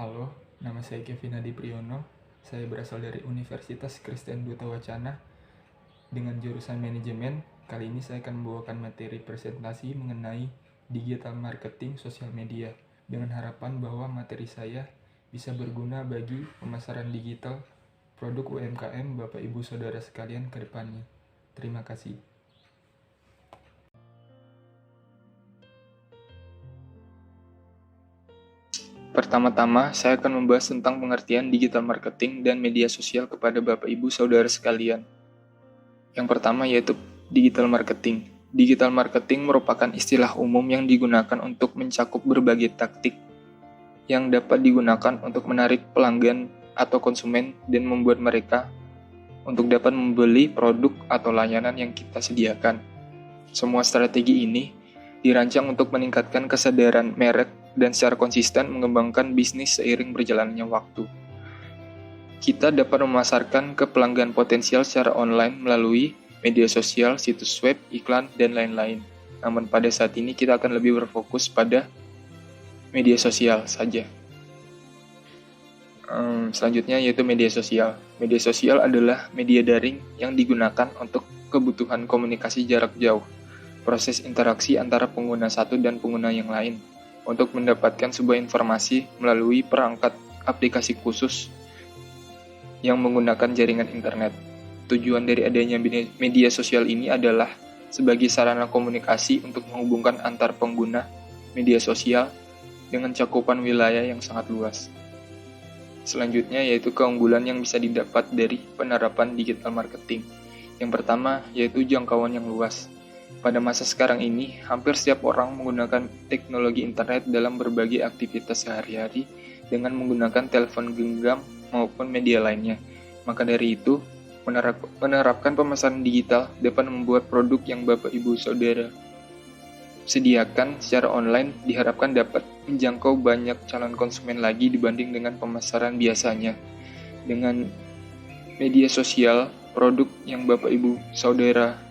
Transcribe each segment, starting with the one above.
Halo, nama saya Kevin Adi Priyono. Saya berasal dari Universitas Kristen Duta Wacana dengan jurusan manajemen. Kali ini saya akan membawakan materi presentasi mengenai digital marketing sosial media dengan harapan bahwa materi saya bisa berguna bagi pemasaran digital produk UMKM Bapak Ibu Saudara sekalian ke depannya. Terima kasih. Pertama-tama, saya akan membahas tentang pengertian digital marketing dan media sosial kepada Bapak Ibu Saudara sekalian. Yang pertama yaitu digital marketing. Digital marketing merupakan istilah umum yang digunakan untuk mencakup berbagai taktik yang dapat digunakan untuk menarik pelanggan atau konsumen dan membuat mereka untuk dapat membeli produk atau layanan yang kita sediakan. Semua strategi ini dirancang untuk meningkatkan kesadaran merek dan secara konsisten mengembangkan bisnis seiring berjalannya waktu. Kita dapat memasarkan ke pelanggan potensial secara online melalui media sosial, situs web, iklan, dan lain-lain. Namun pada saat ini kita akan lebih berfokus pada media sosial saja. Selanjutnya yaitu media sosial. Media sosial adalah media daring yang digunakan untuk kebutuhan komunikasi jarak jauh, proses interaksi antara pengguna satu dan pengguna yang lain, untuk mendapatkan sebuah informasi melalui perangkat aplikasi khusus yang menggunakan jaringan internet. Tujuan dari adanya media sosial ini adalah sebagai sarana komunikasi untuk menghubungkan antar pengguna media sosial dengan cakupan wilayah yang sangat luas. Selanjutnya yaitu keunggulan yang bisa didapat dari penerapan digital marketing. Yang pertama yaitu jangkauan yang luas. Pada masa sekarang ini, hampir setiap orang menggunakan teknologi internet dalam berbagai aktivitas sehari-hari dengan menggunakan telepon genggam maupun media lainnya. Maka dari itu, menerapkan pemasaran digital dapat membuat produk yang Bapak Ibu Saudara sediakan secara online diharapkan dapat menjangkau banyak calon konsumen lagi dibanding dengan pemasaran biasanya. Dengan media sosial, produk yang Bapak Ibu Saudara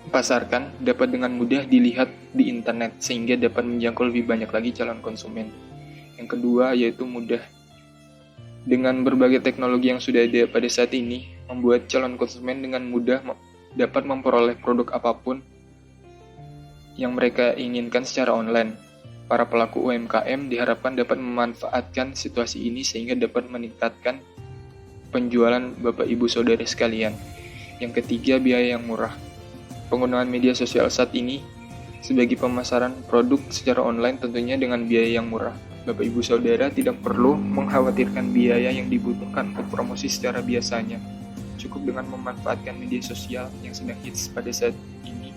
pasarkan dapat dengan mudah dilihat di internet sehingga dapat menjangkau lebih banyak lagi calon konsumen. Yang kedua yaitu mudah. Dengan berbagai teknologi yang sudah ada pada saat ini, membuat calon konsumen dengan mudah dapat memperoleh produk apapun yang mereka inginkan secara online. Para pelaku UMKM diharapkan dapat memanfaatkan situasi ini sehingga dapat meningkatkan penjualan Bapak Ibu Saudara sekalian. Yang ketiga, biaya yang murah. Penggunaan media sosial saat ini sebagai pemasaran produk secara online tentunya dengan biaya yang murah. Bapak Ibu Saudara tidak perlu mengkhawatirkan biaya yang dibutuhkan untuk promosi secara biasanya. Cukup dengan memanfaatkan media sosial yang sedang hits pada saat ini,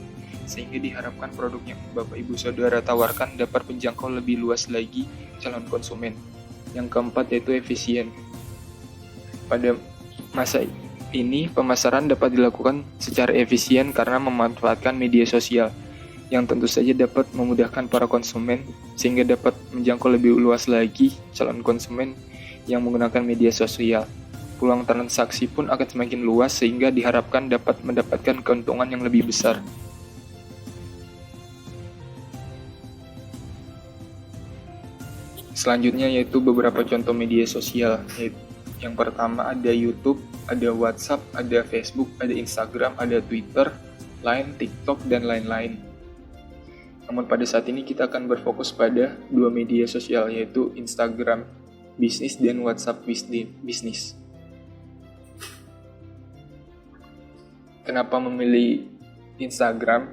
sehingga diharapkan produk yang Bapak Ibu Saudara tawarkan dapat menjangkau lebih luas lagi calon konsumen. Yang keempat yaitu efisien. Pada masa ini, pemasaran dapat dilakukan secara efisien karena memanfaatkan media sosial, yang tentu saja dapat memudahkan para konsumen sehingga dapat menjangkau lebih luas lagi calon konsumen yang menggunakan media sosial. Peluang transaksi pun akan semakin luas sehingga diharapkan dapat mendapatkan keuntungan yang lebih besar. Selanjutnya yaitu beberapa contoh media sosial. Yang pertama ada YouTube, ada WhatsApp, ada Facebook, ada Instagram, ada Twitter, Line, TikTok, dan lain-lain. Namun pada saat ini kita akan berfokus pada dua media sosial yaitu Instagram bisnis dan WhatsApp bisnis. Kenapa memilih Instagram?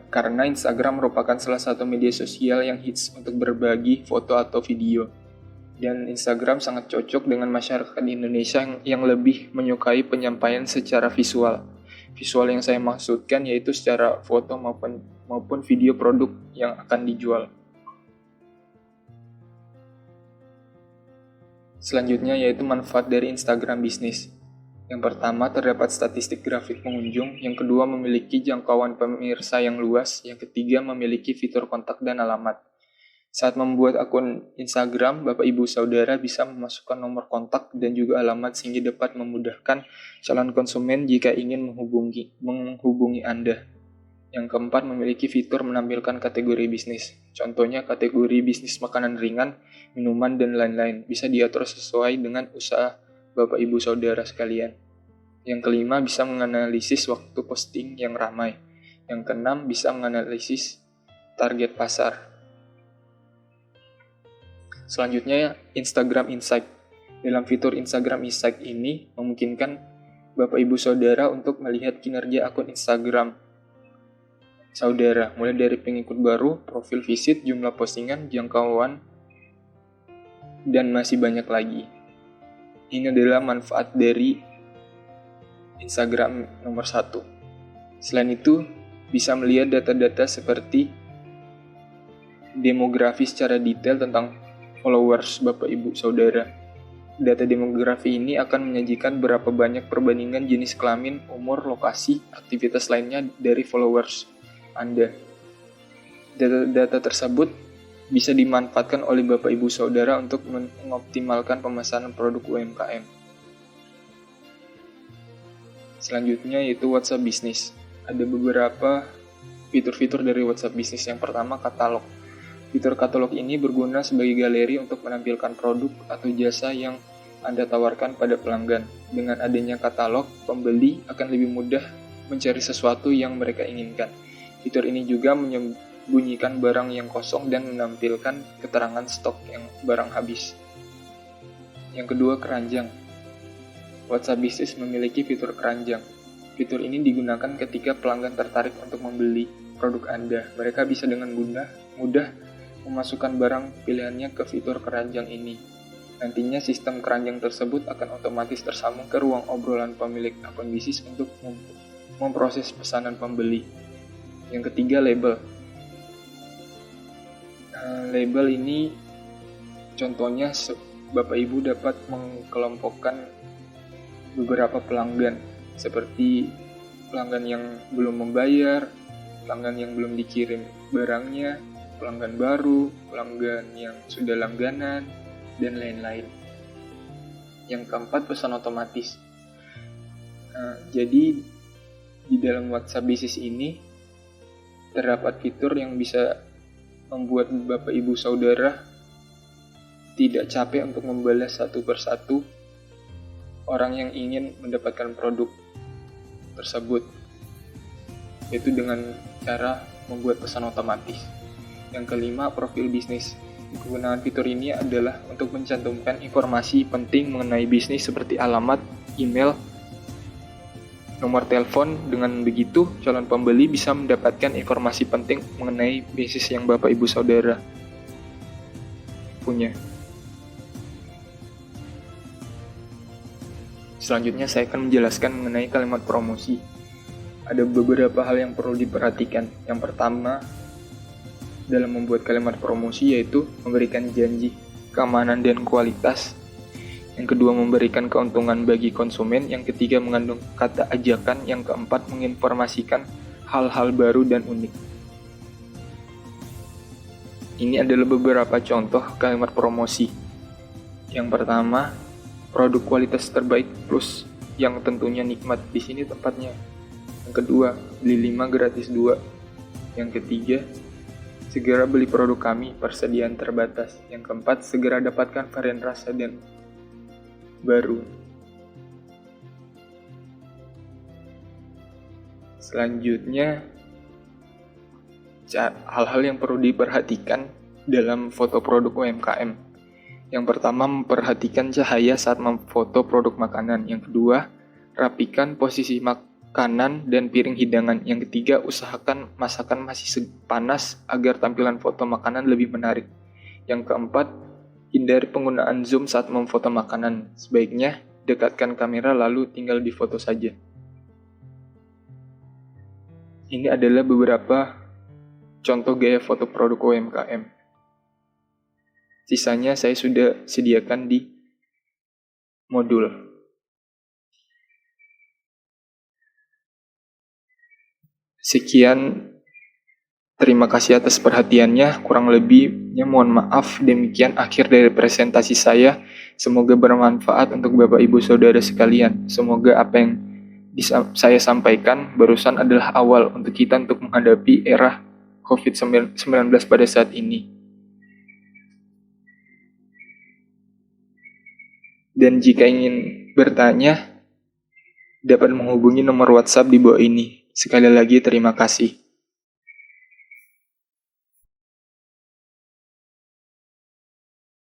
Karena Instagram merupakan salah satu media sosial yang hits untuk berbagi foto atau video. Dan Instagram sangat cocok dengan masyarakat Indonesia yang lebih menyukai penyampaian secara visual. Visual yang saya maksudkan yaitu secara foto maupun video produk yang akan dijual. Selanjutnya yaitu manfaat dari Instagram bisnis. Yang pertama, terdapat statistik grafik pengunjung. Yang kedua, memiliki jangkauan pemirsa yang luas. Yang ketiga, memiliki fitur kontak dan alamat. Saat membuat akun Instagram, Bapak Ibu Saudara bisa memasukkan nomor kontak dan juga alamat sehingga dapat memudahkan calon konsumen jika ingin menghubungi Anda. Yang keempat, memiliki fitur menampilkan kategori bisnis. Contohnya kategori bisnis makanan ringan, minuman, dan lain-lain. Bisa diatur sesuai dengan usaha Bapak Ibu Saudara sekalian. Yang kelima, bisa menganalisis waktu posting yang ramai. Yang keenam, bisa menganalisis target pasar. Selanjutnya, Instagram Insight. Dalam fitur Instagram Insight ini memungkinkan Bapak Ibu Saudara untuk melihat kinerja akun Instagram saudara, mulai dari pengikut baru, profil visit, jumlah postingan, jangkauan, dan masih banyak lagi. Ini adalah manfaat dari Instagram nomor 1. Selain itu, bisa melihat data-data seperti demografi secara detail tentang followers Bapak Ibu Saudara. Data demografi ini akan menyajikan berapa banyak perbandingan jenis kelamin, umur, lokasi, aktivitas lainnya dari followers Anda. Data tersebut bisa dimanfaatkan oleh Bapak Ibu Saudara untuk mengoptimalkan pemesanan produk UMKM. Selanjutnya yaitu WhatsApp Business. Ada beberapa fitur-fitur dari WhatsApp Business. Yang pertama, katalog. Fitur katalog ini berguna sebagai galeri untuk menampilkan produk atau jasa yang Anda tawarkan pada pelanggan. Dengan adanya katalog, pembeli akan lebih mudah mencari sesuatu yang mereka inginkan. Fitur ini juga menyembunyikan barang yang kosong dan menampilkan keterangan stok yang barang habis. Yang kedua, keranjang. WhatsApp Business memiliki fitur keranjang. Fitur ini digunakan ketika pelanggan tertarik untuk membeli produk Anda. Mereka bisa dengan mudah memasukkan barang pilihannya ke fitur keranjang ini. Nantinya sistem keranjang tersebut akan otomatis tersambung ke ruang obrolan pemilik akun bisnis untuk memproses pesanan pembeli. Yang ketiga, label. Label ini contohnya Bapak Ibu dapat mengkelompokkan beberapa pelanggan seperti pelanggan yang belum membayar, pelanggan yang belum dikirim barangnya, pelanggan baru, pelanggan yang sudah langganan, dan lain-lain. Yang keempat, pesan otomatis. Jadi di dalam WhatsApp Business ini terdapat fitur yang bisa membuat Bapak Ibu Saudara tidak capek untuk membalas satu persatu orang yang ingin mendapatkan produk tersebut, yaitu dengan cara membuat pesan otomatis. Yang kelima, profil bisnis. Kegunaan fitur ini adalah untuk mencantumkan informasi penting mengenai bisnis seperti alamat, email, nomor telepon. Dengan begitu, calon pembeli bisa mendapatkan informasi penting mengenai bisnis yang Bapak Ibu Saudara punya. Selanjutnya saya akan menjelaskan mengenai kalimat promosi. Ada beberapa hal yang perlu diperhatikan. Yang pertama, dalam membuat kalimat promosi yaitu memberikan janji keamanan dan kualitas. Yang kedua, memberikan keuntungan bagi konsumen. Yang ketiga, mengandung kata ajakan. Yang keempat, menginformasikan hal-hal baru dan unik. Ini adalah beberapa contoh kalimat promosi. Yang pertama, produk kualitas terbaik plus, yang tentunya nikmat. Di sini tempatnya. Yang kedua, beli 5 gratis 2. Yang ketiga, segera beli produk kami, persediaan terbatas. Yang keempat, segera dapatkan varian rasa dan baru. Selanjutnya, hal-hal yang perlu diperhatikan dalam foto produk UMKM. Yang pertama, memperhatikan cahaya saat memfoto produk makanan. Yang kedua, rapikan posisi makanan dan piring hidangan. Yang ketiga, usahakan masakan masih panas agar tampilan foto makanan lebih menarik. Yang keempat, hindari penggunaan zoom saat memfoto makanan. Sebaiknya dekatkan kamera lalu tinggal difoto saja. Ini adalah beberapa contoh gaya foto produk UMKM. Sisanya saya sudah sediakan di modul. Sekian, terima kasih atas perhatiannya. Kurang lebihnya mohon maaf. Demikian akhir dari presentasi saya. Semoga bermanfaat untuk Bapak Ibu Saudara sekalian. Semoga apa yang saya sampaikan barusan adalah awal untuk kita untuk menghadapi era COVID-19 pada saat ini. Dan jika ingin bertanya, dapat menghubungi nomor WhatsApp di bawah ini. Sekali lagi terima kasih.